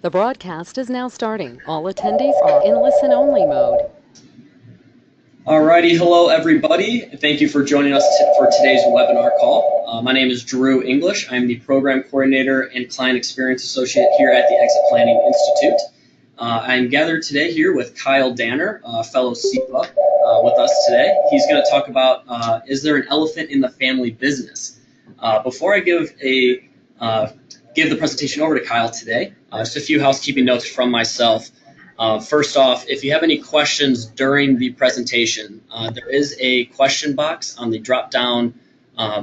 The broadcast is now starting. All attendees are in listen-only mode. Alrighty, hello everybody. Thank you for joining us for today's webinar call. My name is Drew English. I'm the Program Coordinator and Client Experience Associate here at the Exit Planning Institute. I'm gathered today here with Kyle Danner, a fellow SEPA, with us today. He's going to talk about is there an elephant in the family business? Before I give the presentation over to Kyle today, just a few housekeeping notes from myself. First off, if you have any questions during the presentation, there is a question box on the drop-down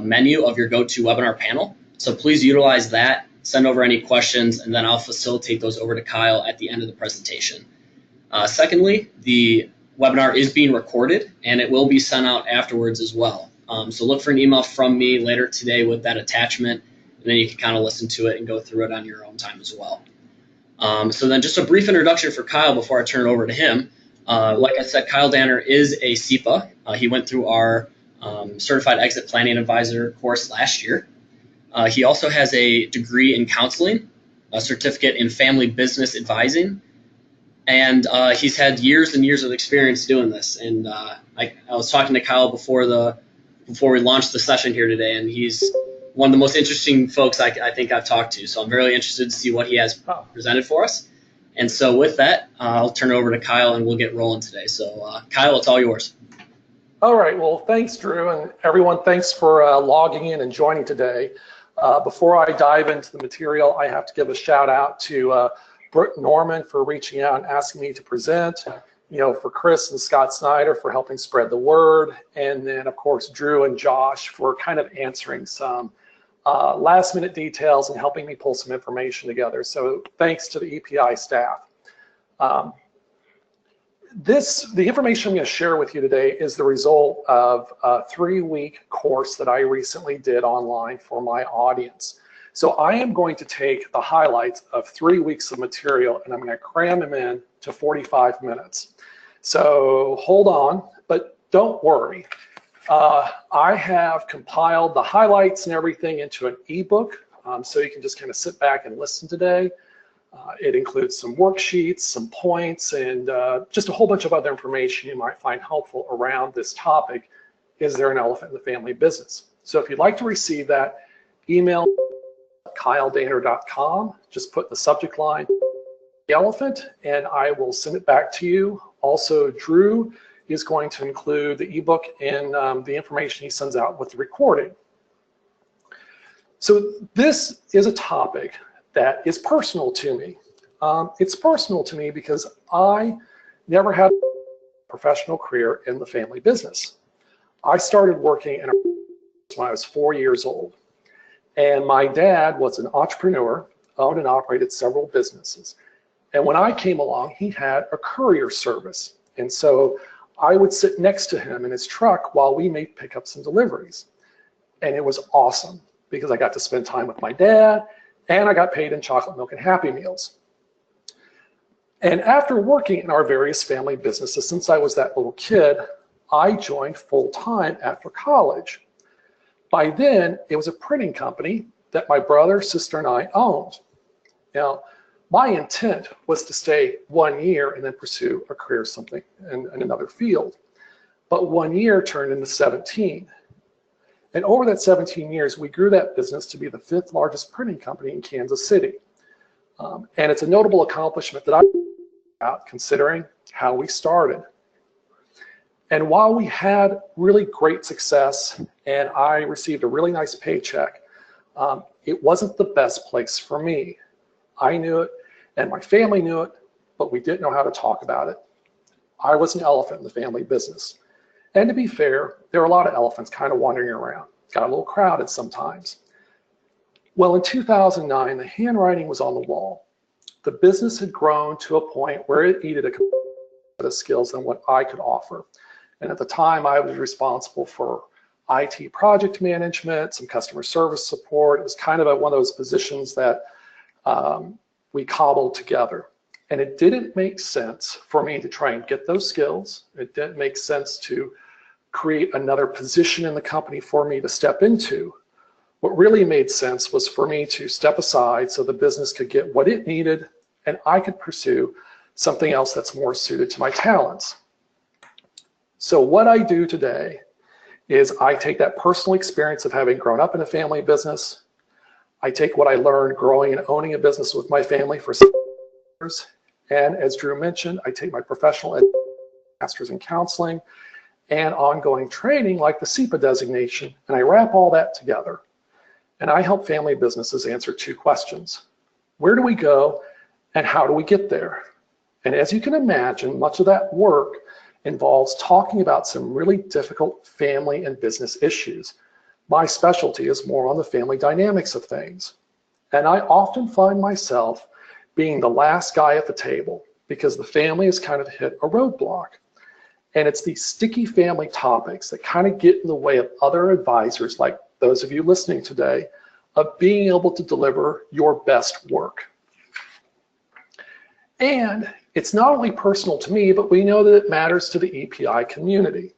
menu of your GoToWebinar panel. So please utilize that, send over any questions, and then I'll facilitate those over to Kyle at the end of the presentation. Secondly, the webinar is being recorded, and it will be sent out afterwards as well. So look for an email from me later today with that attachment, and then you can kind of listen to it and go through it on your own time as well. So then just a brief introduction for Kyle before I turn it over to him. Like I said, Kyle Danner is a SEPA. He went through our Certified Exit Planning Advisor course last year. He also has a degree in counseling, a certificate in family business advising, and he's had years and years of experience doing this. And I was talking to Kyle before we launched the session here today, and he's one of the most interesting folks I think I've talked to. So I'm very interested to see what he has presented for us. And so with that, I'll turn it over to Kyle and we'll get rolling today. So Kyle, it's all yours. All right, well, thanks, Drew, and everyone, thanks for logging in and joining today. Before I dive into the material, I have to give a shout out to Brooke Norman for reaching out and asking me to present, for Chris and Scott Snyder for helping spread the word, and then, of course, Drew and Josh for kind of answering some last minute details and helping me pull some information together. So thanks to the EPI staff. The information I'm going to share with you today is the result of a 3-week course that I recently did online for my audience. So I am going to take the highlights of 3 weeks of material and I'm going to cram them in to 45 minutes. So hold on, but don't worry. I have compiled the highlights and everything into an ebook, so you can just kind of sit back and listen today. It includes some worksheets, some points, and just a whole bunch of other information you might find helpful around this topic. Is there an elephant in the family business? So if you'd like to receive that, email kyledanner.com. Just put the subject line, the elephant, and I will send it back to you. Also, Drew is going to include the ebook and the information he sends out with the recording. So this is a topic that is personal to me. It's personal to me because I never had a professional career in the family business. I started working when I was 4 years old. And my dad was an entrepreneur, owned and operated several businesses. And when I came along, he had a courier service. And so I would sit next to him in his truck while we made pickups and deliveries. And it was awesome because I got to spend time with my dad and I got paid in chocolate milk and Happy Meals. And after working in our various family businesses since I was that little kid, I joined full-time after college. By then, it was a printing company that my brother, sister, and I owned. Now, my intent was to stay 1 year and then pursue a career something in another field. But 1 year turned into 17. And over that 17 years, we grew that business to be the 5th largest printing company in Kansas City. And it's a notable accomplishment that I'm proud of considering how we started. And while we had really great success and I received a really nice paycheck, it wasn't the best place for me. I knew it and my family knew it, but we didn't know how to talk about it. I was an elephant in the family business. And to be fair, there were a lot of elephants kind of wandering around. Got a little crowded sometimes. Well, in 2009, the handwriting was on the wall. The business had grown to a point where it needed a set of skills than what I could offer. And at the time, I was responsible for IT project management, some customer service support. It was kind of one of those positions that we cobbled together. And it didn't make sense for me to try and get those skills. It didn't make sense to create another position in the company for me to step into. What really made sense was for me to step aside so the business could get what it needed and I could pursue something else that's more suited to my talents. So what I do today is I take that personal experience of having grown up in a family business. I take what I learned growing and owning a business with my family for 6 years. And as Drew mentioned, I take my professional master's in counseling and ongoing training like the CEPA designation, and I wrap all that together. And I help family businesses answer 2 questions. Where do we go and how do we get there? And as you can imagine, much of that work involves talking about some really difficult family and business issues. My specialty is more on the family dynamics of things. And I often find myself being the last guy at the table because the family has kind of hit a roadblock. And it's these sticky family topics that kind of get in the way of other advisors, like those of you listening today, of being able to deliver your best work. And it's not only personal to me, but we know that it matters to the EPI community.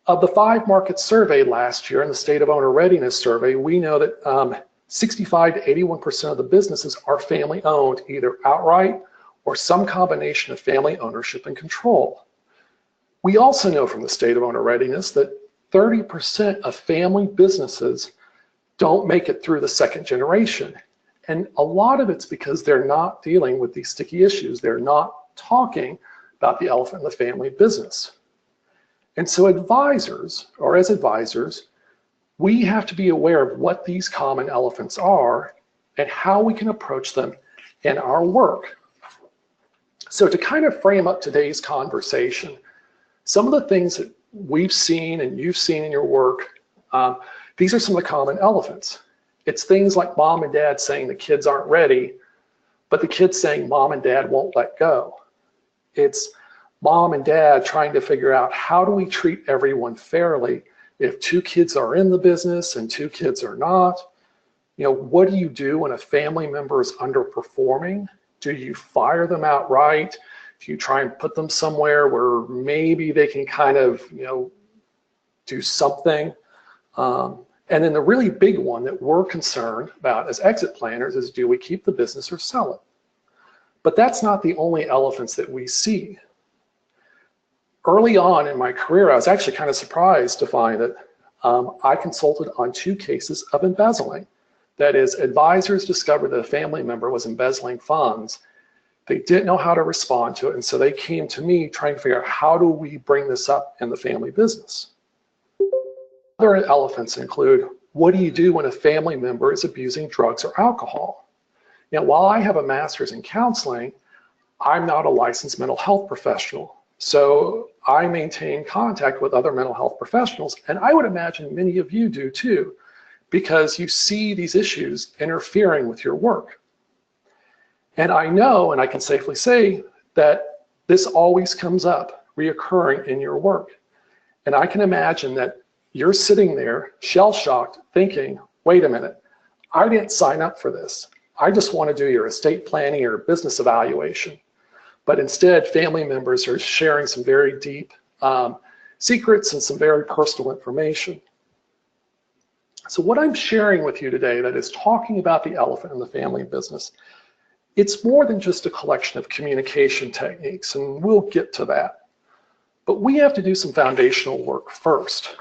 Of the 5 markets surveyed last year in the State of Owner Readiness Survey, we know that 65 to 81% of the businesses are family owned, either outright or some combination of family ownership and control. We also know from the State of Owner Readiness that 30% of family businesses don't make it through the 2nd generation. And a lot of it's because they're not dealing with these sticky issues. They're not talking about the elephant in the family business. And so advisors, or as advisors, we have to be aware of what these common elephants are and how we can approach them in our work. So to kind of frame up today's conversation, some of the things that we've seen and you've seen in your work, these are some of the common elephants. It's things like mom and dad saying the kids aren't ready, but the kids saying mom and dad won't let go. It's mom and dad trying to figure out how do we treat everyone fairly if 2 kids are in the business and 2 kids are not. You know, what do you do when a family member is underperforming? Do you fire them outright? Do you try and put them somewhere where maybe they can kind of, do something? And then the really big one that we're concerned about as exit planners is, do we keep the business or sell it? But that's not the only elephants that we see. Early on in my career, I was actually kind of surprised to find that I consulted on 2 cases of embezzling. That is, advisors discovered that a family member was embezzling funds. They didn't know how to respond to it, and so they came to me trying to figure out how do we bring this up in the family business. Other elephants include, what do you do when a family member is abusing drugs or alcohol? Now, while I have a master's in counseling, I'm not a licensed mental health professional. So I maintain contact with other mental health professionals, and I would imagine many of you do too, because you see these issues interfering with your work. And I know, and I can safely say, that this always comes up, reoccurring in your work. And I can imagine that you're sitting there shell-shocked thinking, wait a minute, I didn't sign up for this. I just want to do your estate planning or business evaluation. But instead, family members are sharing some very deep secrets and some very personal information. So what I'm sharing with you today that is talking about the elephant in the family business, it's more than just a collection of communication techniques, and we'll get to that. But we have to do some foundational work first.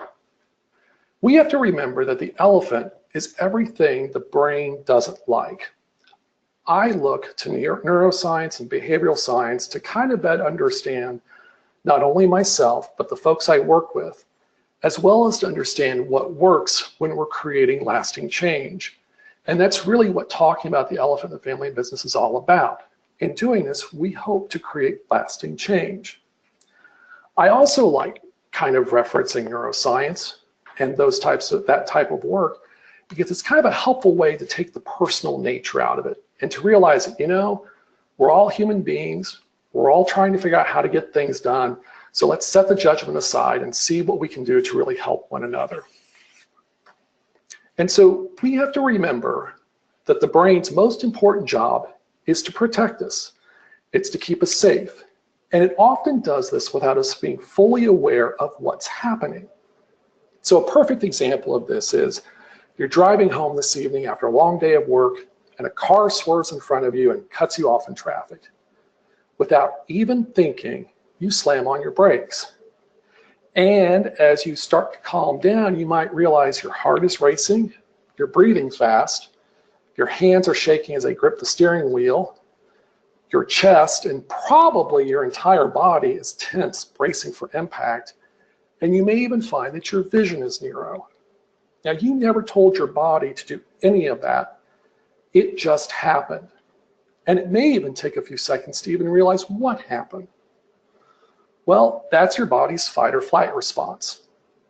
We have to remember that the elephant is everything the brain doesn't like. I look to neuroscience and behavioral science to kind of better understand not only myself, but the folks I work with, as well as to understand what works when we're creating lasting change. And that's really what talking about the elephant in the family business is all about. In doing this, we hope to create lasting change. I also like kind of referencing neuroscience and that type of work, because it's kind of a helpful way to take the personal nature out of it and to realize that, we're all human beings. We're all trying to figure out how to get things done. So let's set the judgment aside and see what we can do to really help one another. And so we have to remember that the brain's most important job is to protect us. It's to keep us safe. And it often does this without us being fully aware of what's happening. So a perfect example of this is you're driving home this evening after a long day of work. and a car swerves in front of you and cuts you off in traffic. Without even thinking, you slam on your brakes. And as you start to calm down, you might realize your heart is racing, you're breathing fast, your hands are shaking as they grip the steering wheel, your chest and probably your entire body is tense, bracing for impact, and you may even find that your vision is narrow. Now, you never told your body to do any of that. It just happened. And it may even take a few seconds to even realize what happened. Well, that's your body's fight or flight response.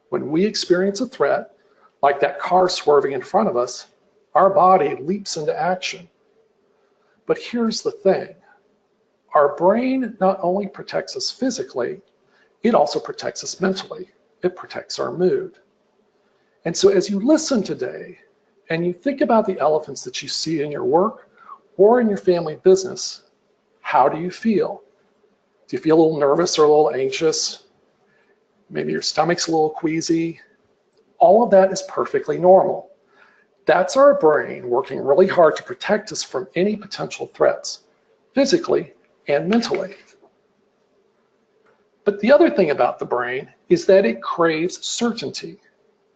When we experience a threat, like that car swerving in front of us, our body leaps into action. But here's the thing. Our brain not only protects us physically, it also protects us mentally. It protects our mood. And so as you listen today and you think about the elephants that you see in your work or in your family business, how do you feel? Do you feel a little nervous or a little anxious? Maybe your stomach's a little queasy. All of that is perfectly normal. That's our brain working really hard to protect us from any potential threats, physically and mentally. But the other thing about the brain is that it craves certainty.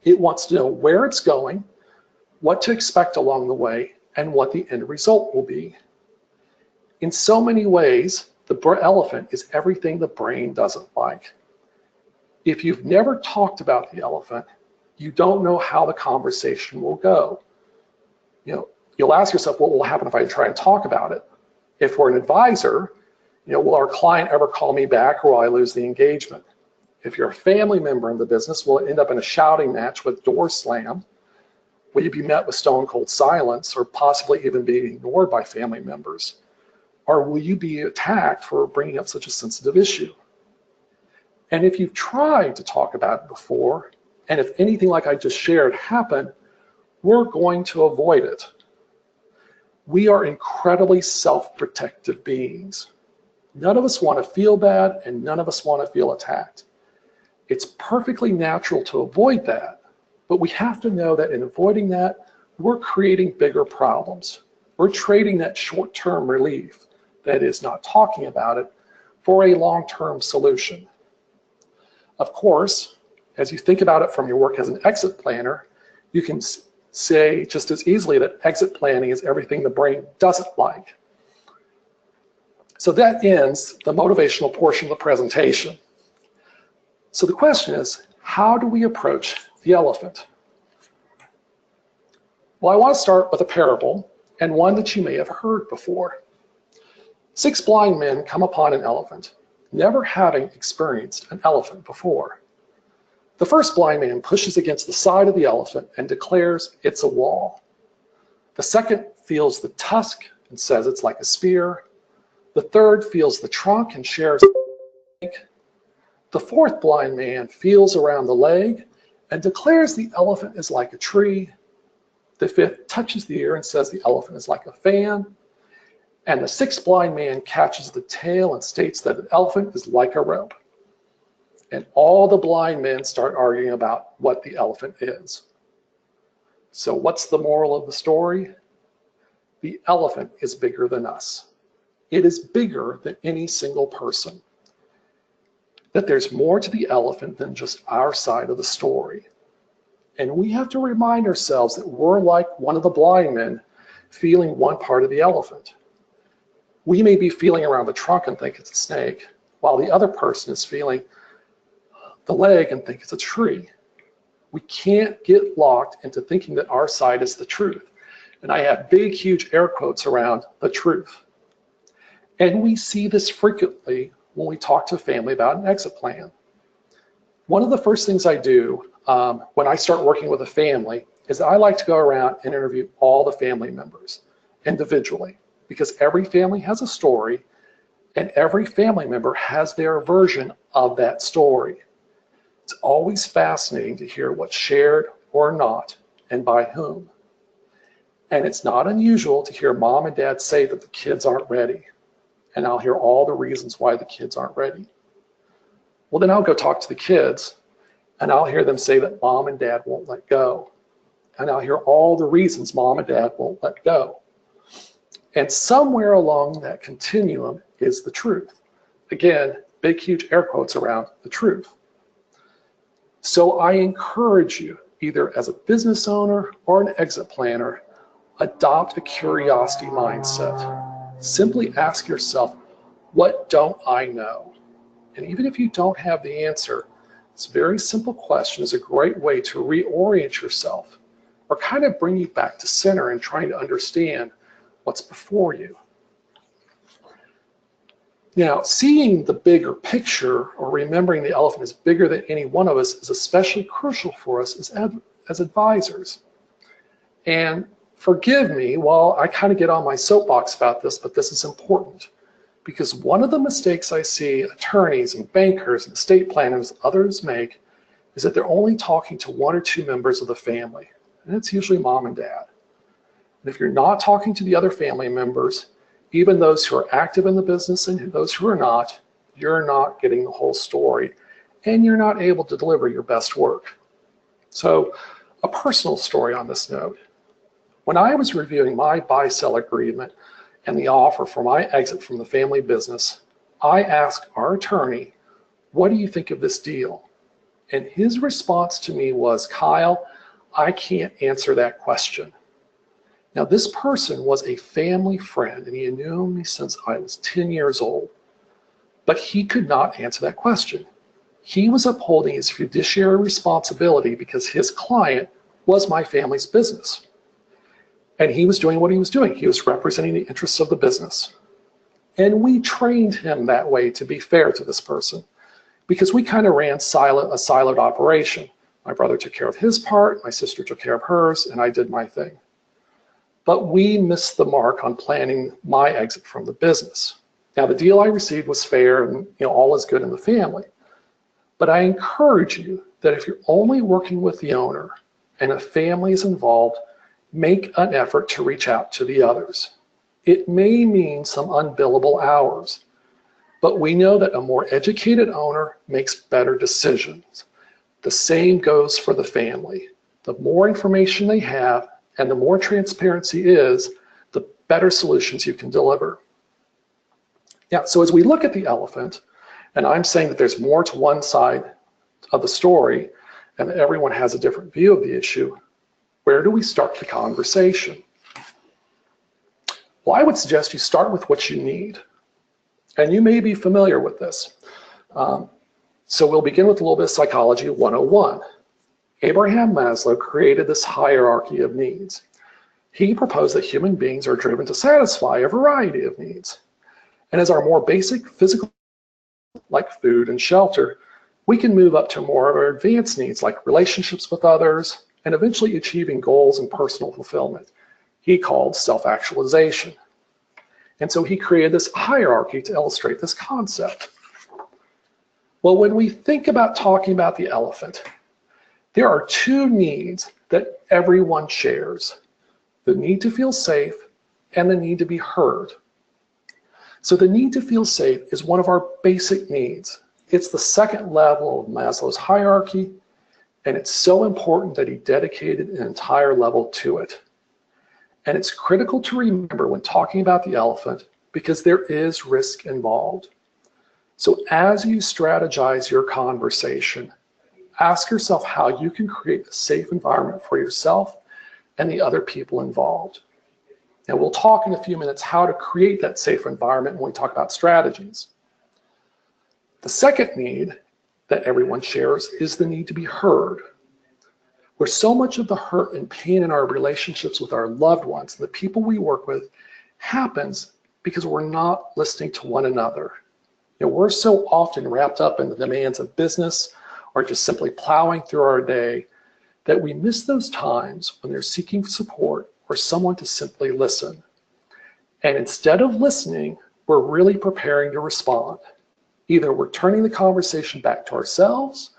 It wants to know where it's going, what to expect along the way, and what the end result will be. In so many ways, the elephant is everything the brain doesn't like. If you've never talked about the elephant, you don't know how the conversation will go. You'll ask yourself, what will happen if I try and talk about it? If we're an advisor, will our client ever call me back, or will I lose the engagement? If you're a family member in the business, will it end up in a shouting match with doors slammed? Will you be met with stone cold silence, or possibly even be ignored by family members? Or will you be attacked for bringing up such a sensitive issue? And if you've tried to talk about it before, and if anything like I just shared happened, we're going to avoid it. We are incredibly self-protective beings. None of us want to feel bad, and none of us want to feel attacked. It's perfectly natural to avoid that, but we have to know that in avoiding that, we're creating bigger problems. We're trading that short-term relief, that is not talking about it, for a long-term solution. Of course, as you think about it from your work as an exit planner, you can say just as easily that exit planning is everything the brain doesn't like. So that ends the motivational portion of the presentation. So the question is, how do we approach the elephant? Well, I want to start with a parable, and one that you may have heard before. 6 blind men come upon an elephant, never having experienced an elephant before. The first blind man pushes against the side of the elephant and declares it's a wall. The second feels the tusk and says it's like a spear. The third feels the trunk and shares a snake. The fourth blind man feels around the leg and declares the elephant is like a tree. The fifth touches the ear and says the elephant is like a fan. And the sixth blind man catches the tail and states that the elephant is like a rope. And all the blind men start arguing about what the elephant is. So what's the moral of the story? The elephant is bigger than us. It is bigger than any single person. That there's more to the elephant than just our side of the story. And we have to remind ourselves that we're like one of the blind men feeling one part of the elephant. We may be feeling around the trunk and think it's a snake, while the other person is feeling the leg and think it's a tree. We can't get locked into thinking that our side is the truth. And I have big, huge air quotes around the truth. And we see this frequently when we talk to a family about an exit plan. One of the first things I do when I start working with a family is I like to go around and interview all the family members individually, because every family has a story and every family member has their version of that story. It's always fascinating to hear what's shared or not and by whom. And it's not unusual to hear mom and dad say that the kids aren't ready. And I'll hear all the reasons why the kids aren't ready. Well, then I'll go talk to the kids and I'll hear them say that mom and dad won't let go. And I'll hear all the reasons mom and dad won't let go. And somewhere along that continuum is the truth. Again, big, huge air quotes around the truth. So I encourage you, either as a business owner or an exit planner, adopt a curiosity mindset. Simply ask yourself, what don't I know? And even if you don't have the answer, this very simple question is a great way to reorient yourself or kind of bring you back to center and trying to understand what's before you. Now, seeing the bigger picture or remembering the elephant is bigger than any one of us is especially crucial for us as advisors. And forgive me while I kind of get on my soapbox about this, but this is important. Because one of the mistakes I see attorneys and bankers and estate planners, others make, is that they're only talking to one or two members of the family. And it's usually mom and dad. And if you're not talking to the other family members, even those who are active in the business and those who are not, you're not getting the whole story and you're not able to deliver your best work. So a personal story on this note. When I was reviewing my buy-sell agreement and the offer for my exit from the family business, I asked our attorney, what do you think of this deal? And his response to me was, Kyle, I can't answer that question. Now, this person was a family friend, and he had known me since I was 10 years old, but he could not answer that question. He was upholding his fiduciary responsibility because his client was my family's business. And he was doing what he was doing. He was representing the interests of the business. And we trained him that way to be fair to this person because we kind of ran a siloed operation. My brother took care of his part, my sister took care of hers, and I did my thing. But we missed the mark on planning my exit from the business. Now, the deal I received was fair and all is good in the family. But I encourage you that if you're only working with the owner and a family is involved, make an effort to reach out to the others. It may mean some unbillable hours, but we know that a more educated owner makes better decisions. The same goes for the family. The more information they have and the more transparency is, the better solutions you can deliver. Yeah, so as we look at the elephant, and I'm saying that there's more to one side of the story and that everyone has a different view of the issue, where do we start the conversation? Well, I would suggest you start with what you need. And you may be familiar with this. So we'll begin with a little bit of Psychology 101. Abraham Maslow created this hierarchy of needs. He proposed that human beings are driven to satisfy a variety of needs. And as our more basic physical, like food and shelter, we can move up to more of our advanced needs like relationships with others and eventually achieving goals and personal fulfillment. He called self-actualization. And so he created this hierarchy to illustrate this concept. Well, when we think about talking about the elephant, there are two needs that everyone shares: the need to feel safe and the need to be heard. So the need to feel safe is one of our basic needs. It's the second level of Maslow's hierarchy, and it's so important that he dedicated an entire level to it. And it's critical to remember when talking about the elephant because there is risk involved. So as you strategize your conversation, ask yourself how you can create a safe environment for yourself and the other people involved. And we'll talk in a few minutes how to create that safe environment when we talk about strategies. The second need that everyone shares is the need to be heard. Where so much of the hurt and pain in our relationships with our loved ones and the people we work with happens because we're not listening to one another. We're so often wrapped up in the demands of business or just simply plowing through our day that we miss those times when they're seeking support or someone to simply listen. And instead of listening, we're really preparing to respond. Either we're turning the conversation back to ourselves,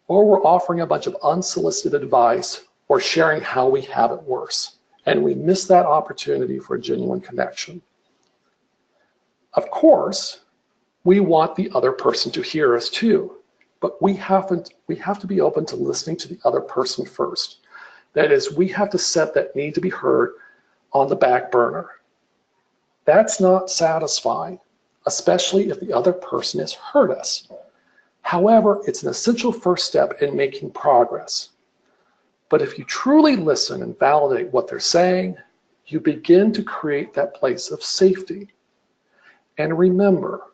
or we're offering a bunch of unsolicited advice or sharing how we have it worse. And we miss that opportunity for a genuine connection. Of course, we want the other person to hear us too, but we have to be open to listening to the other person first. That is, we have to set that need to be heard on the back burner. That's not satisfying, especially if the other person has hurt us. However, it's an essential first step in making progress. But if you truly listen and validate what they're saying, you begin to create that place of safety. And remember,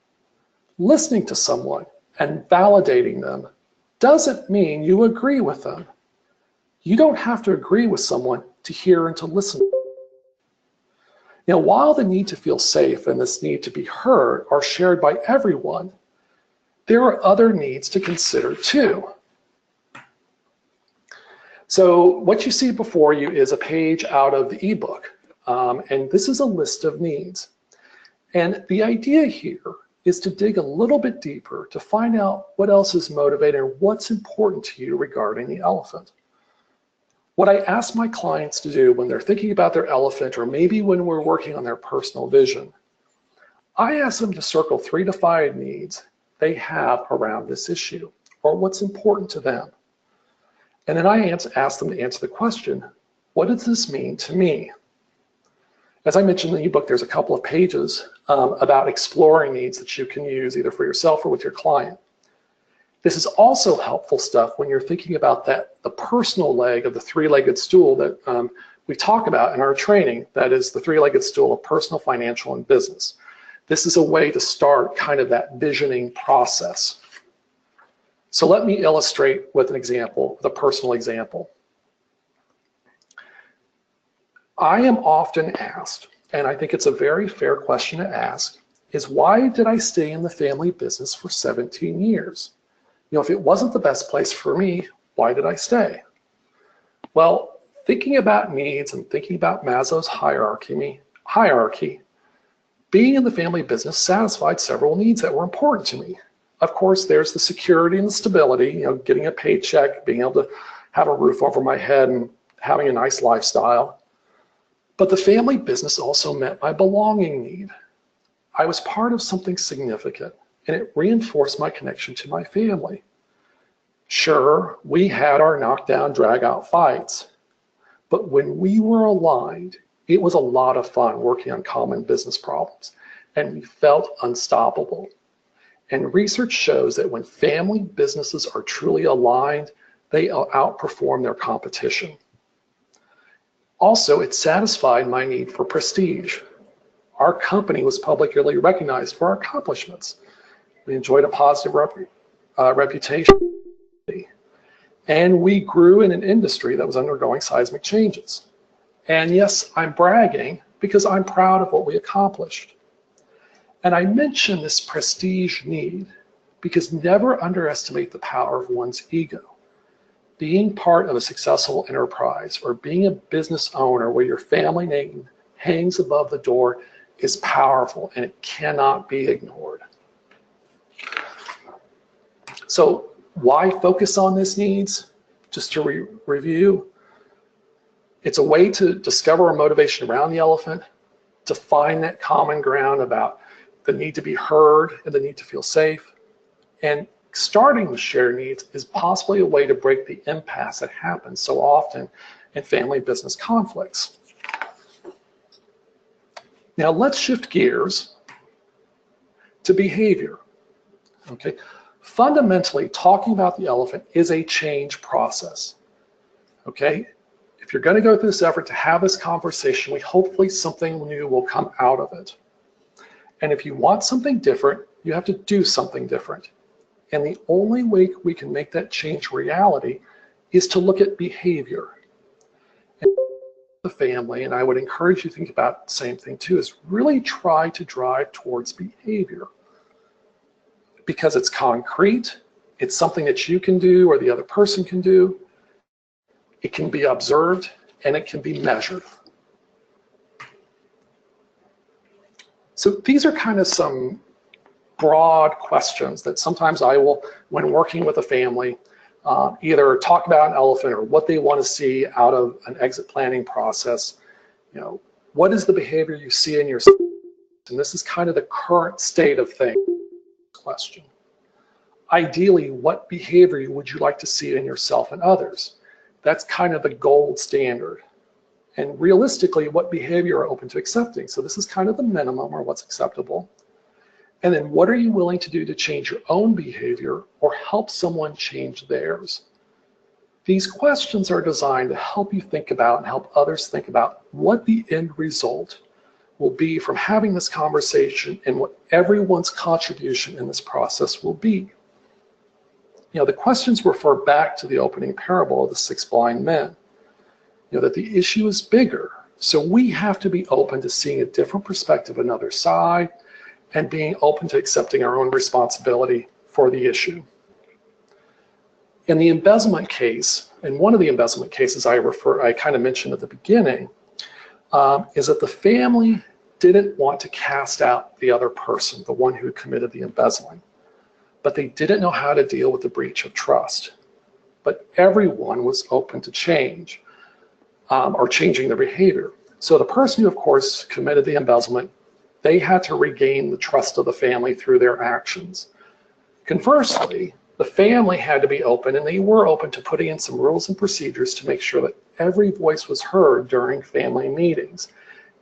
listening to someone and validating them doesn't mean you agree with them. You don't have to agree with someone to hear and to listen. Now, while the need to feel safe and this need to be heard are shared by everyone, there are other needs to consider too. So what you see before you is a page out of the ebook, and this is a list of needs. And the idea here is to dig a little bit deeper to find out what else is motivating and what's important to you regarding the elephant. What I ask my clients to do when they're thinking about their elephant, or maybe when we're working on their personal vision, I ask them to circle 3 to 5 needs they have around this issue, or what's important to them. And then I ask them to answer the question, what does this mean to me? As I mentioned in the ebook, there's a couple of pages about exploring needs that you can use either for yourself or with your client. This is also helpful stuff when you're thinking about the personal leg of the 3-legged stool that we talk about in our training, that is the 3-legged stool of personal, financial, and business. This is a way to start kind of that visioning process. So let me illustrate with an example, the personal example. I am often asked, and I think it's a very fair question to ask, is why did I stay in the family business for 17 years? You know, if it wasn't the best place for me, why did I stay? Well, thinking about needs and thinking about Maslow's hierarchy, being in the family business satisfied several needs that were important to me. Of course, there's the security and the stability, you know, getting a paycheck, being able to have a roof over my head and having a nice lifestyle. But the family business also met my belonging need. I was part of something significant, and it reinforced my connection to my family. Sure, we had our knockdown, drag-out fights, but when we were aligned, it was a lot of fun working on common business problems, and we felt unstoppable. And research shows that when family businesses are truly aligned, they outperform their competition. Also, it satisfied my need for prestige. Our company was publicly recognized for our accomplishments. We enjoyed a positive reputation. And we grew in an industry that was undergoing seismic changes. And yes, I'm bragging because I'm proud of what we accomplished. And I mention this prestige need because never underestimate the power of one's ego. Being part of a successful enterprise or being a business owner where your family name hangs above the door is powerful and it cannot be ignored. So why focus on these needs? Just to review, it's a way to discover a motivation around the elephant, to find that common ground about the need to be heard and the need to feel safe. And starting with shared needs is possibly a way to break the impasse that happens so often in family business conflicts. Now let's shift gears to behavior. Okay. Fundamentally, talking about the elephant is a change process. Okay. If you're going to go through this effort to have this conversation, hopefully something new will come out of it. And if you want something different, you have to do something different. And the only way we can make that change reality is to look at behavior. And the family, and I would encourage you to think about the same thing too, is really try to drive towards behavior. Because it's concrete, it's something that you can do or the other person can do. It can be observed and it can be measured. So these are kind of some broad questions that sometimes I will, when working with a family, either talk about an elephant or what they want to see out of an exit planning process. You know, what is the behavior you see in yourself? And this is kind of the current state of things question. Ideally, what behavior would you like to see in yourself and others? That's kind of the gold standard. And realistically, what behavior are open to accepting? So this is kind of the minimum or what's acceptable. And then what are you willing to do to change your own behavior or help someone change theirs? These questions are designed to help you think about and help others think about what the end result will be from having this conversation and what everyone's contribution in this process will be. The questions refer back to the opening parable of the 6 blind men. That the issue is bigger. So we have to be open to seeing a different perspective, another side, and being open to accepting our own responsibility for the issue. In the embezzlement case, and one of the embezzlement cases I kind of mentioned at the beginning, is that the family didn't want to cast out the other person, the one who committed the embezzling, but they didn't know how to deal with the breach of trust. But everyone was open to change. Or changing their behavior. So the person who, of course, committed the embezzlement, they had to regain the trust of the family through their actions. Conversely, the family had to be open, and they were open to putting in some rules and procedures to make sure that every voice was heard during family meetings.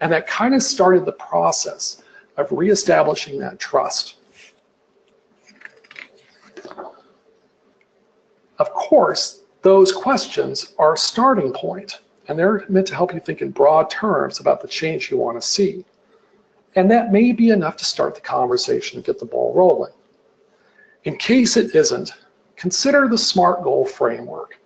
And that kind of started the process of reestablishing that trust. Of course, those questions are a starting point. And they're meant to help you think in broad terms about the change you want to see. And that may be enough to start the conversation and get the ball rolling. In case it isn't, consider the SMART goal framework.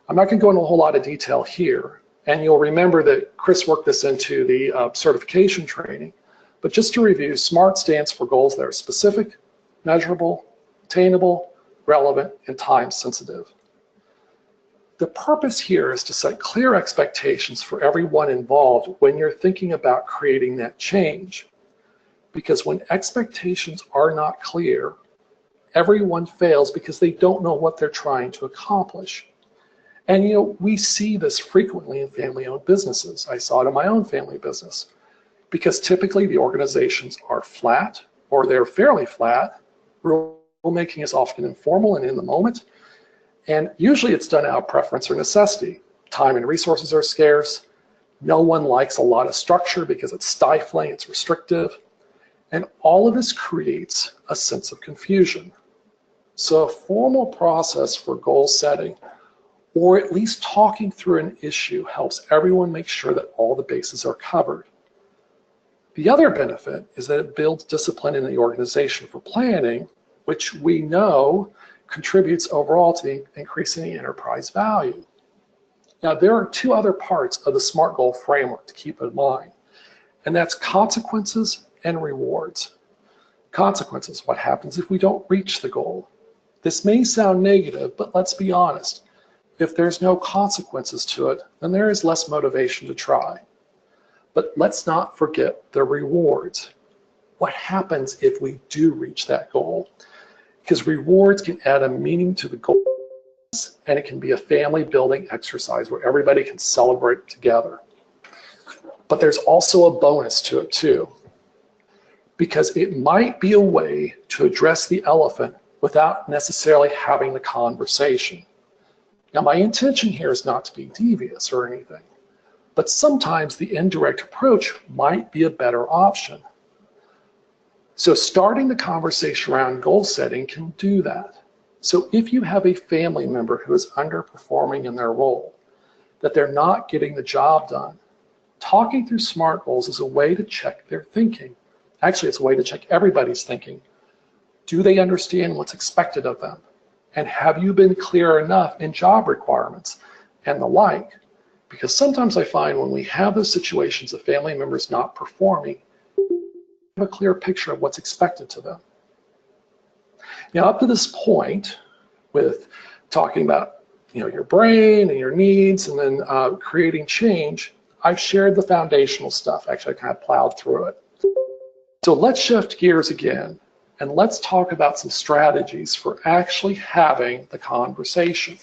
I'm not going to go into a whole lot of detail here. And you'll remember that Chris worked this into the certification training. But just to review, SMART stands for goals that are specific, measurable, attainable, relevant, and time sensitive. The purpose here is to set clear expectations for everyone involved when you're thinking about creating that change. Because when expectations are not clear, everyone fails because they don't know what they're trying to accomplish. And we see this frequently in family-owned businesses. I saw it in my own family business. Because typically the organizations are flat, or they're fairly flat. Rulemaking is often informal and in the moment. And usually it's done out of preference or necessity. Time and resources are scarce. No one likes a lot of structure because it's stifling, it's restrictive. And all of this creates a sense of confusion. So a formal process for goal setting, or at least talking through an issue, helps everyone make sure that all the bases are covered. The other benefit is that it builds discipline in the organization for planning, which we know contributes overall to increasing the enterprise value. Now, there are 2 other parts of the SMART goal framework to keep in mind, and that's consequences and rewards. Consequences, what happens if we don't reach the goal? This may sound negative, but let's be honest. If there's no consequences to it, then there is less motivation to try. But let's not forget the rewards. What happens if we do reach that goal? Because rewards can add a meaning to the goal, and it can be a family building exercise where everybody can celebrate together. But there's also a bonus to it too, because it might be a way to address the elephant without necessarily having the conversation. Now, my intention here is not to be devious or anything, but sometimes the indirect approach might be a better option. So starting the conversation around goal setting can do that. So if you have a family member who is underperforming in their role, that they're not getting the job done, talking through SMART goals is a way to check their thinking. Actually, it's a way to check everybody's thinking. Do they understand what's expected of them? And have you been clear enough in job requirements and the like? Because sometimes I find when we have those situations of family members not performing, a clear picture of what's expected to them. Now, up to this point, with talking about your brain and your needs, and then creating change, I've shared the foundational stuff. Actually, I kind of plowed through it. So let's shift gears again, and let's talk about some strategies for actually having the conversation.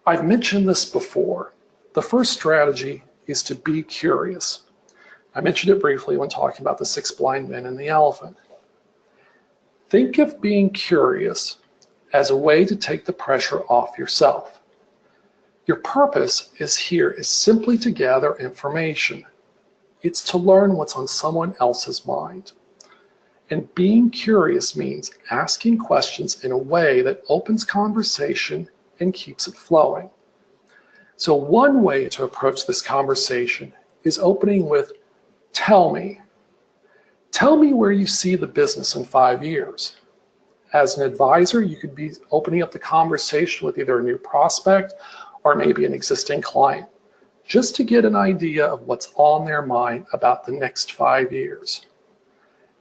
I've mentioned this before. The first strategy is to be curious. I mentioned it briefly when talking about the 6 blind men and the elephant. Think of being curious as a way to take the pressure off yourself. Your purpose is simply to gather information. It's to learn what's on someone else's mind. And being curious means asking questions in a way that opens conversation and keeps it flowing. So one way to approach this conversation is opening with, tell me. Tell me where you see the business in 5 years. As an advisor, you could be opening up the conversation with either a new prospect or maybe an existing client, just to get an idea of what's on their mind about the next 5 years.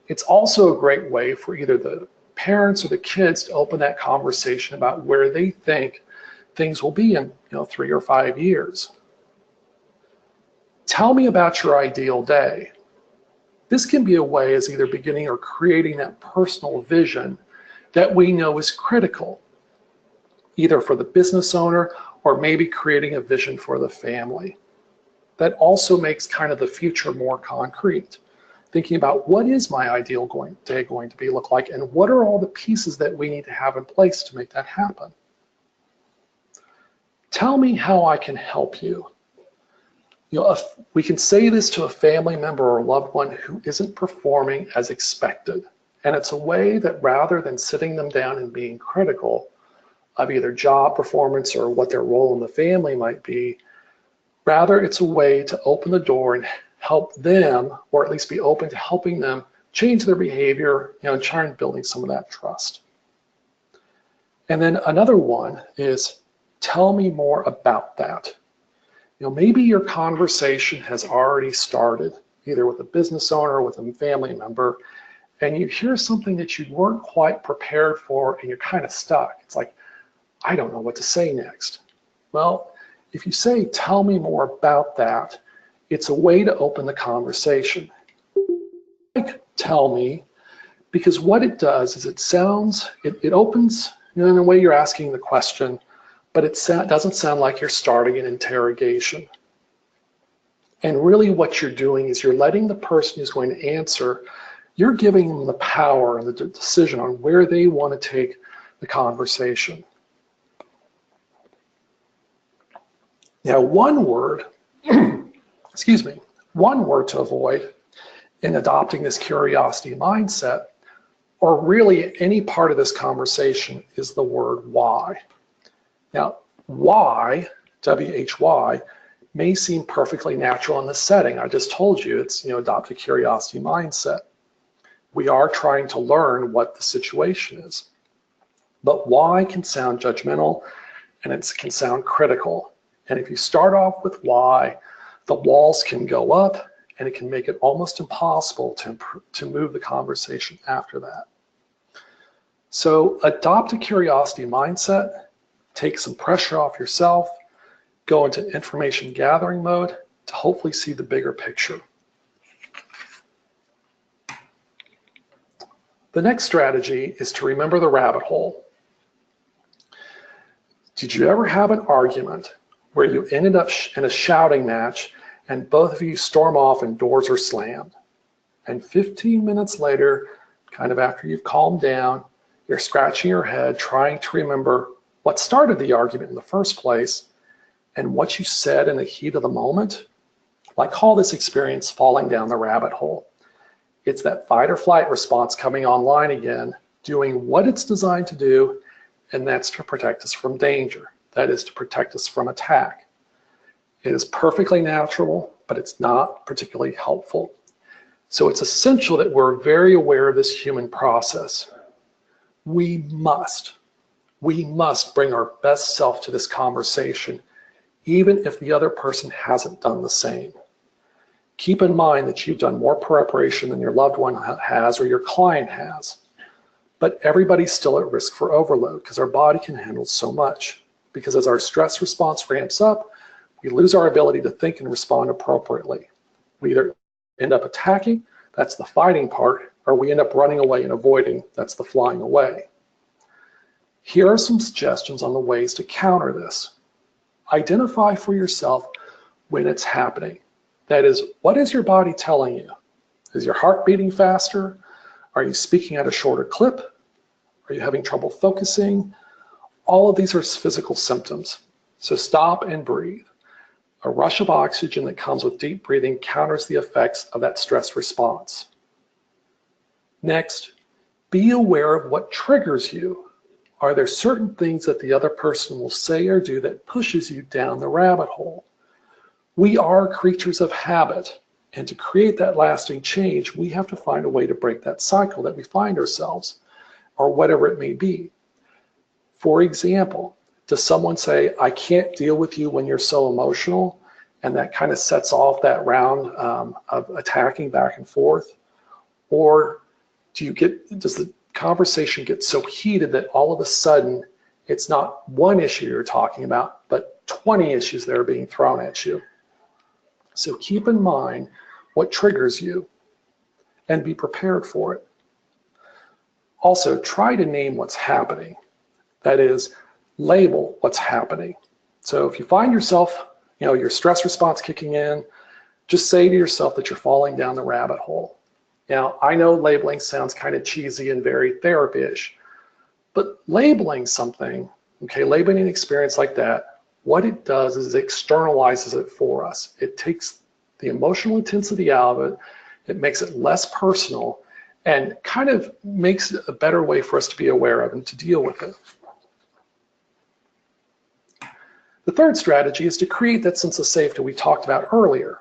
It's also a great way for either the parents or the kids to open that conversation about where they think things will be in 3 or 5 years. Tell me about your ideal day. This can be a way as either beginning or creating that personal vision that we know is critical, either for the business owner or maybe creating a vision for the family. That also makes kind of the future more concrete. Thinking about what is my ideal day going to look like, and what are all the pieces that we need to have in place to make that happen. Tell me how I can help you. We can say this to a family member or loved one who isn't performing as expected. And it's a way that rather than sitting them down and being critical of either job performance or what their role in the family might be, rather it's a way to open the door and help them, or at least be open to helping them change their behavior, and try and building some of that trust. And then another one is, tell me more about that. Maybe your conversation has already started, either with a business owner or with a family member, and you hear something that you weren't quite prepared for and you're kind of stuck. It's like, I don't know what to say next. Well, if you say, tell me more about that, it's a way to open the conversation. Like, tell me, because what it does is it opens, in a way you're asking the question, but it doesn't sound like you're starting an interrogation. And really what you're doing is you're letting the person who's going to answer, you're giving them the power and the decision on where they want to take the conversation. Now, one word to avoid in adopting this curiosity mindset, or really any part of this conversation, is the word why. Now, why, W-H-Y, may seem perfectly natural in this setting. I just told you it's, adopt a curiosity mindset. We are trying to learn what the situation is. But why can sound judgmental, and it can sound critical. And if you start off with why, the walls can go up, and it can make it almost impossible to move the conversation after that. So adopt a curiosity mindset. Take some pressure off yourself, go into information gathering mode to hopefully see the bigger picture. The next strategy is to remember the rabbit hole. Did you ever have an argument where you ended up in a shouting match and both of you storm off and doors are slammed? And 15 minutes later, kind of after you've calmed down, you're scratching your head trying to remember what started the argument in the first place and what you said in the heat of the moment. I call this experience falling down the rabbit hole. It's that fight or flight response coming online again, doing what it's designed to do, and that's to protect us from danger. That is to protect us from attack. It is perfectly natural, but it's not particularly helpful. So it's essential that we're very aware of this human process. We must bring our best self to this conversation, even if the other person hasn't done the same. Keep in mind that you've done more preparation than your loved one has or your client has. But everybody's still at risk for overload because our body can handle so much. Because as our stress response ramps up, we lose our ability to think and respond appropriately. We either end up attacking, that's the fighting part, or we end up running away and avoiding, that's the flying away. Here are some suggestions on the ways to counter this. Identify for yourself when it's happening. That is, what is your body telling you? Is your heart beating faster? Are you speaking at a shorter clip? Are you having trouble focusing? All of these are physical symptoms. So stop and breathe. A rush of oxygen that comes with deep breathing counters the effects of that stress response. Next, be aware of what triggers you. Are there certain things that the other person will say or do that pushes you down the rabbit hole? We are creatures of habit, and to create that lasting change, we have to find a way to break that cycle that we find ourselves, or whatever it may be. For example, does someone say, I can't deal with you when you're so emotional, and that kind of sets off that round of attacking back and forth? Or does the conversation get so heated that all of a sudden it's not one issue you're talking about, but 20 issues that are being thrown at you? So keep in mind what triggers you and be prepared for it. Also, try to name what's happening. That is, label what's happening. So if you find yourself, your stress response kicking in, just say to yourself that you're falling down the rabbit hole. Now, I know labeling sounds kind of cheesy and very therapy-ish, but labeling something, labeling an experience like that, what it does is it externalizes it for us. It takes the emotional intensity out of it, it makes it less personal, and kind of makes it a better way for us to be aware of and to deal with it. The third strategy is to create that sense of safety we talked about earlier.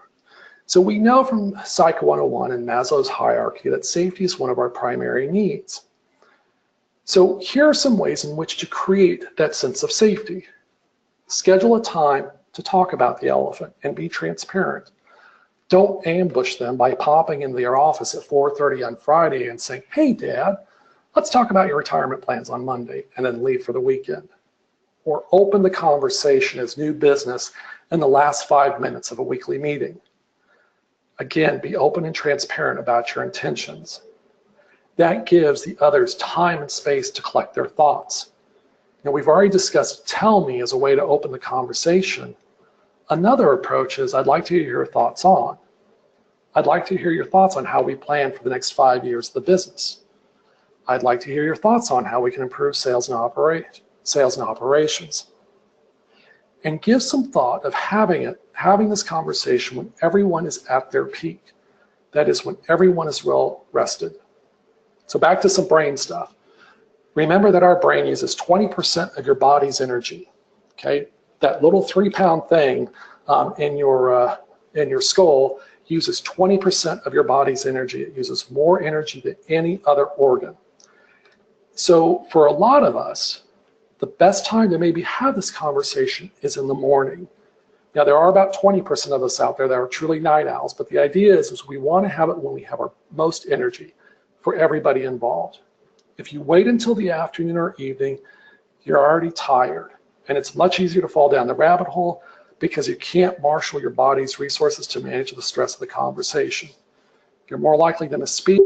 So we know from Psych 101 and Maslow's hierarchy that safety is one of our primary needs. So here are some ways in which to create that sense of safety. Schedule a time to talk about the elephant and be transparent. Don't ambush them by popping into their office at 4:30 on Friday and saying, hey, Dad, let's talk about your retirement plans on Monday, and then leave for the weekend. Or open the conversation as new business in the last 5 minutes of a weekly meeting. Again, be open and transparent about your intentions. That gives the others time and space to collect their thoughts. Now, we've already discussed tell me as a way to open the conversation. Another approach is I'd like to hear your thoughts on. I'd like to hear your thoughts on how we plan for the next 5 years of the business. I'd like to hear your thoughts on how we can improve sales and operations. And give some thought of having this conversation when everyone is at their peak. That is, when everyone is well rested. So back to some brain stuff. Remember that our brain uses 20% of your body's energy. Okay, that little 3-pound thing in your skull uses 20% of your body's energy. It uses more energy than any other organ. So for a lot of us, the best time to maybe have this conversation is in the morning. Now, there are about 20% of us out there that are truly night owls, but the idea is we want to have it when we have our most energy for everybody involved. If you wait until the afternoon or evening, you're already tired, and it's much easier to fall down the rabbit hole because you can't marshal your body's resources to manage the stress of the conversation. You're more likely to misspeak,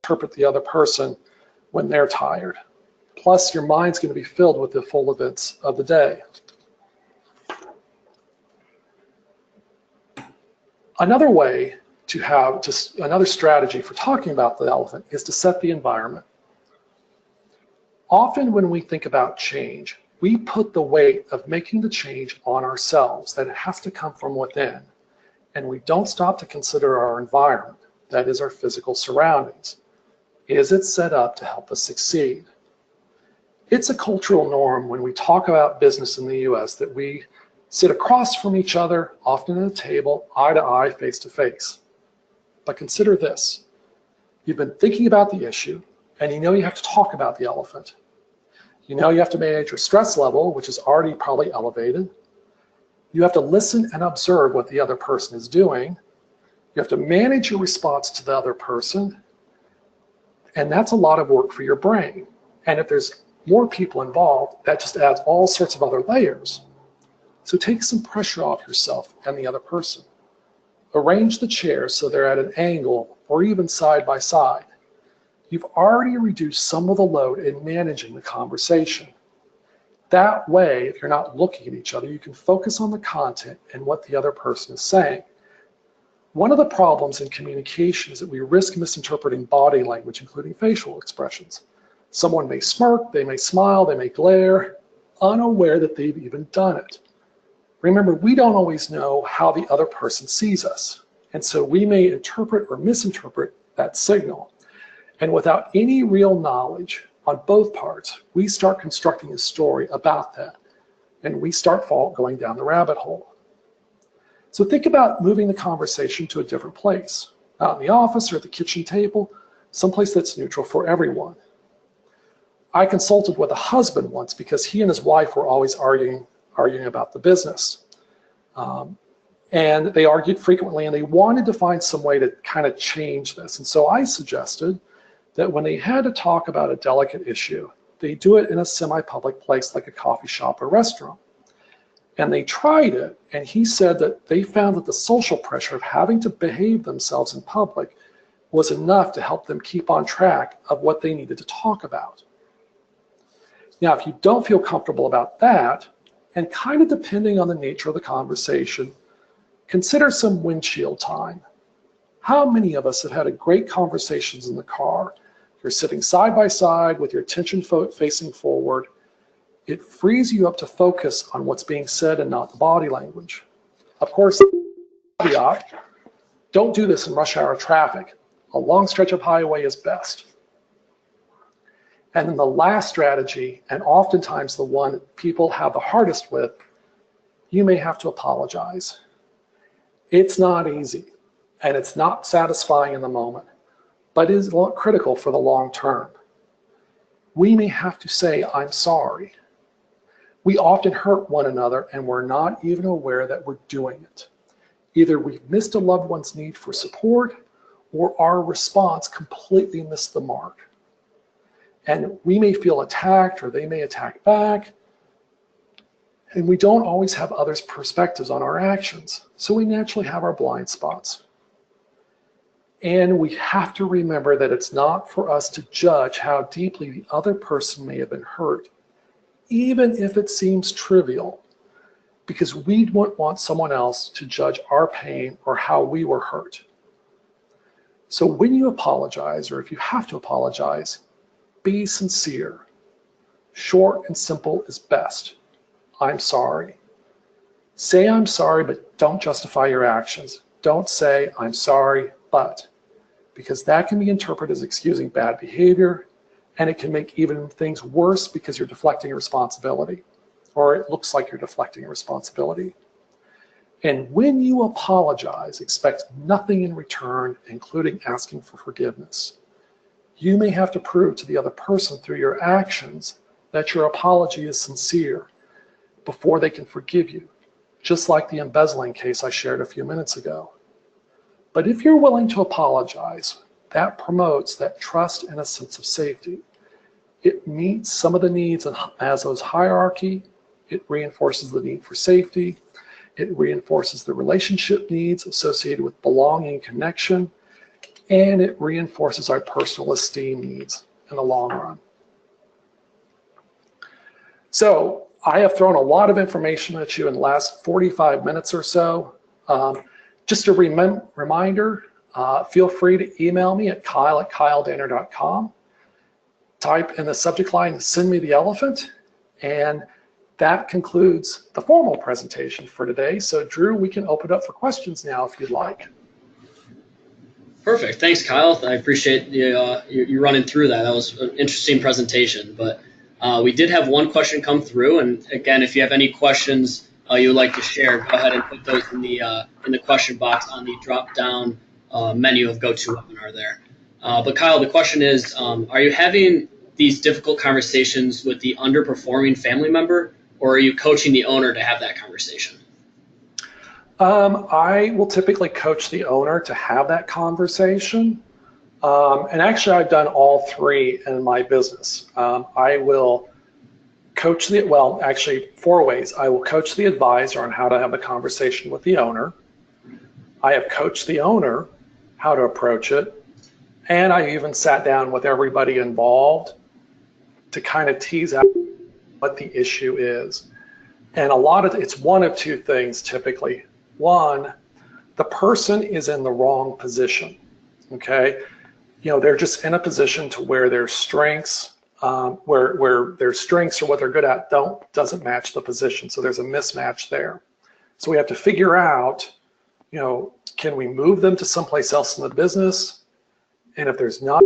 interpret the other person when they're tired. Plus, your mind's going to be filled with the full events of the day. Another way to have just another strategy for talking about the elephant is to set the environment. Often when we think about change, we put the weight of making the change on ourselves, that it has to come from within. And we don't stop to consider our environment, that is our physical surroundings. Is it set up to help us succeed? It's a cultural norm when we talk about business in the US that we sit across from each other, often at a table, eye to eye, face to face. But consider this. You've been thinking about the issue, and you know you have to talk about the elephant. You know you have to manage your stress level, which is already probably elevated. You have to listen and observe what the other person is doing. You have to manage your response to the other person. And that's a lot of work for your brain. And if there's more people involved, that just adds all sorts of other layers. So take some pressure off yourself and the other person. Arrange the chairs so they're at an angle or even side by side. You've already reduced some of the load in managing the conversation. That way, if you're not looking at each other, you can focus on the content and what the other person is saying. One of the problems in communication is that we risk misinterpreting body language, including facial expressions. Someone may smirk, they may smile, they may glare, unaware that they've even done it. Remember, we don't always know how the other person sees us. And so we may interpret or misinterpret that signal. And without any real knowledge on both parts, we start constructing a story about that. And we start going down the rabbit hole. So think about moving the conversation to a different place, out in the office or at the kitchen table, someplace that's neutral for everyone. I consulted with a husband once because he and his wife were always arguing about the business. And they argued frequently, and they wanted to find some way to kind of change this. And so I suggested that when they had to talk about a delicate issue, they do it in a semi-public place like a coffee shop or restaurant. And they tried it, and he said that they found that the social pressure of having to behave themselves in public was enough to help them keep on track of what they needed to talk about. Now, if you don't feel comfortable about that, and kind of depending on the nature of the conversation, consider some windshield time. How many of us have had great conversations in the car? You're sitting side by side with your attention facing forward. It frees you up to focus on what's being said and not the body language. Of course, caveat, don't do this in rush hour traffic. A long stretch of highway is best. And then the last strategy, and oftentimes the one people have the hardest with, you may have to apologize. It's not easy, and it's not satisfying in the moment, but it is critical for the long term. We may have to say, I'm sorry. We often hurt one another, and we're not even aware that we're doing it. Either we've missed a loved one's need for support, or our response completely missed the mark. And we may feel attacked, or they may attack back, and we don't always have others' perspectives on our actions, so we naturally have our blind spots. And we have to remember that it's not for us to judge how deeply the other person may have been hurt, even if it seems trivial, because we don't want someone else to judge our pain or how we were hurt. So when you apologize, or if you have to apologize, be sincere. Short and simple is best. I'm sorry. Say I'm sorry, but don't justify your actions. Don't say I'm sorry, but, because that can be interpreted as excusing bad behavior, and it can make even things worse because you're deflecting a responsibility, or it looks like you're deflecting a responsibility. And when you apologize, expect nothing in return, including asking for forgiveness. You may have to prove to the other person through your actions that your apology is sincere before they can forgive you, just like the embezzling case I shared a few minutes ago. But if you're willing to apologize, that promotes that trust and a sense of safety. It meets some of the needs in Maslow's hierarchy. It reinforces the need for safety. It reinforces the relationship needs associated with belonging and connection. And it reinforces our personal esteem needs in the long run. So I have thrown a lot of information at you in the last 45 minutes or so. Just a reminder, feel free to email me at kyle@kyledanner.com. Type in the subject line, send me the elephant, and that concludes the formal presentation for today. So Drew, we can open up for questions now if you'd like. Perfect. Thanks, Kyle. I appreciate you running through that. That was an interesting presentation. But we did have one question come through, and again, if you have any questions you would like to share, go ahead and put those in the question box on the drop-down menu of GoToWebinar there. But Kyle, the question is, are you having these difficult conversations with the underperforming family member, or are you coaching the owner to have that conversation? I will typically coach the owner to have that conversation. And actually, I've done all three in my business. I will coach actually 4 ways. I will coach the advisor on how to have the conversation with the owner. I have coached the owner how to approach it. And I even sat down with everybody involved to kind of tease out what the issue is. And it's one of two things typically. One, the person is in the wrong position, okay? They're just in a position to where their strengths, where their strengths or what they're good at doesn't match the position. So there's a mismatch there. So we have to figure out, can we move them to someplace else in the business? And if there's not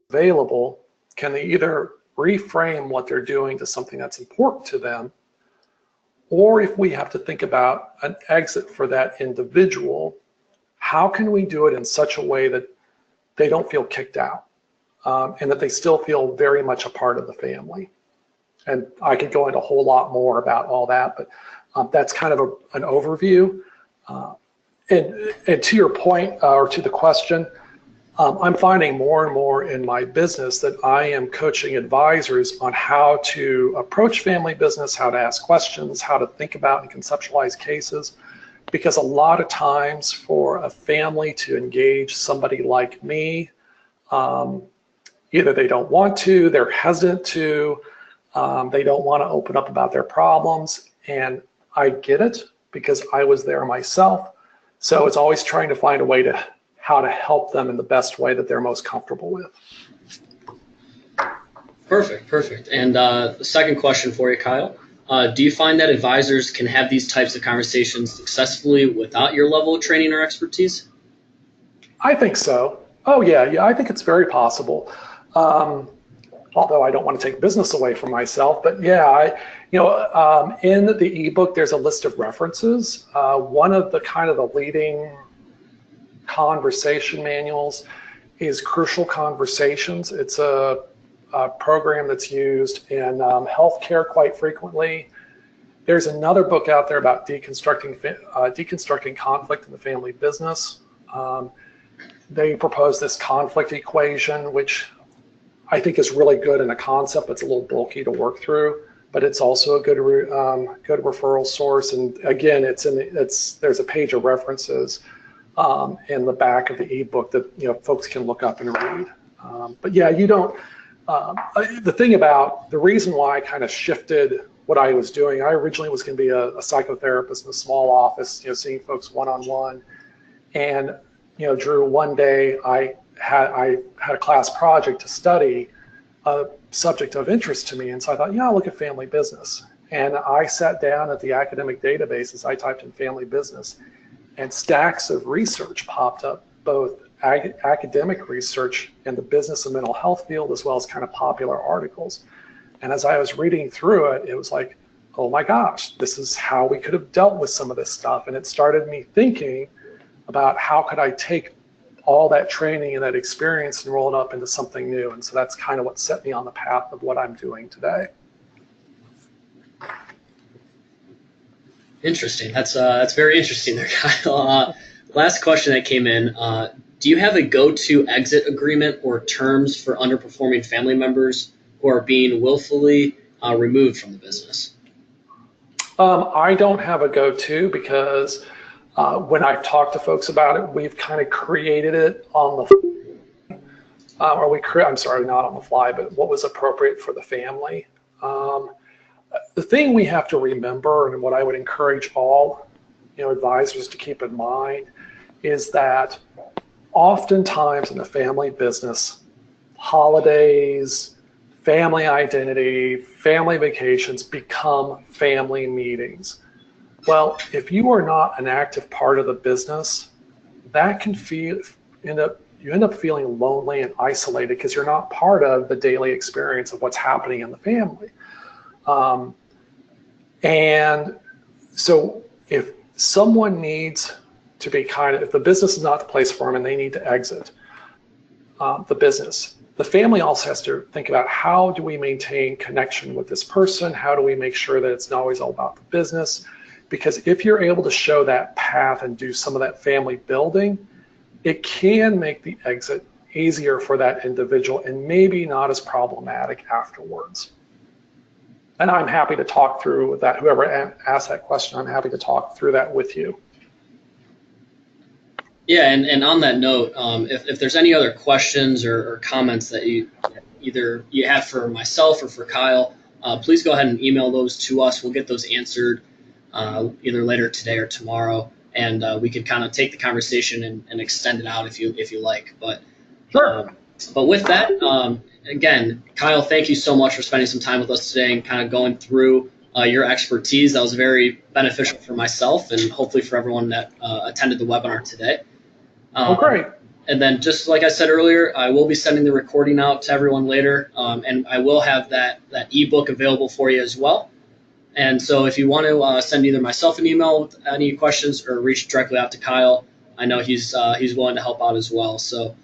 available, can they either reframe what they're doing to something that's important to them? Or if we have to think about an exit for that individual, how can we do it in such a way that they don't feel kicked out, and that they still feel very much a part of the family? And I could go into a whole lot more about all that, but that's kind of an overview. And to your point, or to the question, I'm finding more and more in my business that I am coaching advisors on how to approach family business, how to ask questions, how to think about and conceptualize cases. Because a lot of times for a family to engage somebody like me, either they don't want to, they're hesitant to, they don't want to open up about their problems. And I get it because I was there myself. So it's always trying to find a way to how to help them in the best way that they're most comfortable with. Perfect. And the second question for you, Kyle. Do you find that advisors can have these types of conversations successfully without your level of training or expertise? I think so. Oh, yeah, I think it's very possible. Although I don't want to take business away from myself, but yeah, in the ebook, there's a list of references. One of the kind of the leading conversation manuals is Crucial Conversations. It's a program that's used in healthcare quite frequently. There's another book out there about deconstructing conflict in the family business. They propose this conflict equation, which I think is really good in a concept. It's a little bulky to work through, but it's also a good referral source. And again, there's a page of references in the back of the ebook that folks can look up and read. But yeah, you don't. The reason why I kind of shifted what I was doing, I originally was going to be a psychotherapist in a small office, seeing folks one-on-one. And Drew, one day I had a class project to study a subject of interest to me, and so I thought, I'll look at family business. And I sat down at the academic databases. I typed in family business, and stacks of research popped up, both academic research in the business and mental health field, as well as kind of popular articles. And as I was reading through it, it was like, oh my gosh, this is how we could have dealt with some of this stuff. And it started me thinking about how could I take all that training and that experience and roll it up into something new. And so that's kind of what set me on the path of what I'm doing today. Interesting. That's very interesting there, Kyle. Last question that came in. Do you have a go-to exit agreement or terms for underperforming family members who are being willfully removed from the business? I don't have a go-to because when I've talked to folks about it, we've kind of created it on the I'm sorry, not on the fly, but what was appropriate for the family. The thing we have to remember, and what I would encourage all advisors to keep in mind, is that oftentimes in the family business, holidays, family identity, family vacations become family meetings. Well, if you are not an active part of the business, that can you end up feeling lonely and isolated because you're not part of the daily experience of what's happening in the family. And so if someone needs to be if the business is not the place for them and they need to exit the business, the family also has to think about, how do we maintain connection with this person? How do we make sure that it's not always all about the business? Because if you're able to show that path and do some of that family building, it can make the exit easier for that individual and maybe not as problematic afterwards. And I'm happy to talk through that. Whoever asked that question, I'm happy to talk through that with you. Yeah, and on that note, if there's any other questions or comments that either you have for myself or for Kyle, please go ahead and email those to us. We'll get those answered either later today or tomorrow, and we can kind of take the conversation and extend it out if you like. But sure. But with that, again, Kyle, thank you so much for spending some time with us today and kind of going through your expertise. That was very beneficial for myself and hopefully for everyone that attended the webinar today. Oh, great. And then just like I said earlier, I will be sending the recording out to everyone later, and I will have that ebook available for you as well. And so if you want to send either myself an email with any questions or reach directly out to Kyle, I know he's willing to help out as well. So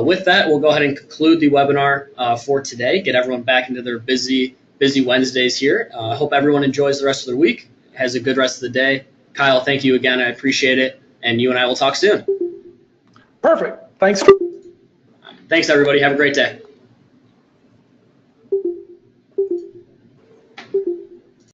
with that, we'll go ahead and conclude the webinar for today, get everyone back into their busy Wednesdays here. I hope everyone enjoys the rest of their week, has a good rest of the day. Kyle, thank you again. I appreciate it. And you and I will talk soon. Perfect. Thanks. Thanks, everybody. Have a great day.